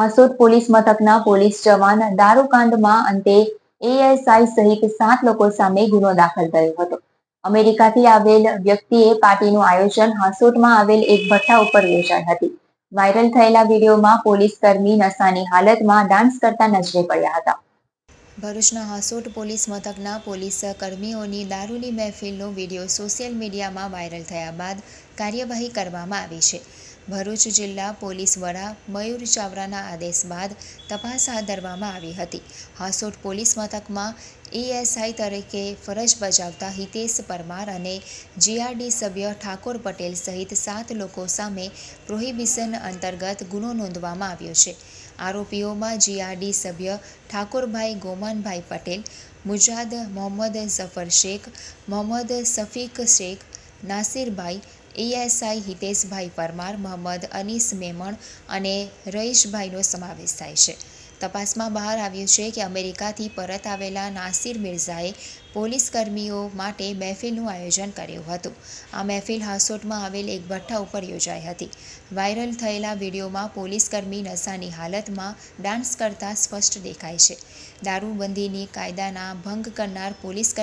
Hansot police મથકના police જવાન દારૂકાંડમાં અંતે ASI સહિત 7 લોકો સામે ગુનો દાખલ કર્યો હતો. અમેરિકાથી આવેલ વ્યક્તિએ પાર્ટીનું આયોજન હાસોટમાં આવેલ એક ભઠ્ઠા ઉપર યોજાઈ હતી. વાયરલ થયેલા વિડીયોમાં પોલીસ કર્મી નશાની હાલતમાં ડાન્સ કરતા નજરે પડ્યા હતા. ભરૂચના હાસોટ પોલીસ મથકના પોલીસ કર્મીઓની દારૂની મહેફિલનો વિડીયો સોશિયલ મીડિયામાં વાયરલ થયા બાદ કાર્યવાહી કરવામાં આવી છે. ભરૂચ જિલ્લા પોલીસ વડા મયુર ચાવડાના આદેશ બાદ તપાસ હાથ ધરવામાં આવી હતી. હાસોટ પોલીસ મથકમાં એએસઆઈ તરીકે ફરજ બજાવતા હિતેશ પરમાર અને જીઆરડી સભ્ય ઠાકોર પટેલ સહિત 7 લોકો સામે પ્રોહિબિશન અંતર્ગત ગુનો નોંધવામાં આવ્યો છે. આરોપીઓમાં જીઆરડી સભ્ય ઠાકોરભાઈ ગોમાનભાઈ પટેલ, મુજાદ મોહમ્મદ ઝફર શેખ, મોહમ્મદ શફીક શેખ, નાસિરભાઈ, એએસઆઈ હિતેશભાઈ પરમાર, મોહમ્મદ અનીસ મેમણ અને રઈશભાઈનો સમાવેશ થાય છે. તપાસમાં બહાર આવ્યું છે કે અમેરિકાથી પરત આવેલા નાસિર મિર્ઝાએ પોલીસ કર્મીઓ માટે મહેફિલનું આયોજન કર્યું હતું. આ મહેફિલ હાસોટમાં આવેલ એક ભઠ્ઠા ઉપર યોજાઈ હતી. વાયરલ થયેલા વિડીયોમાં પોલીસ કર્મી નશાની હાલતમાં ડાન્સ કરતા સ્પષ્ટ દેખાય છે. દારૂબંધીની કાયદાના ભંગ કરનાર પોલીસ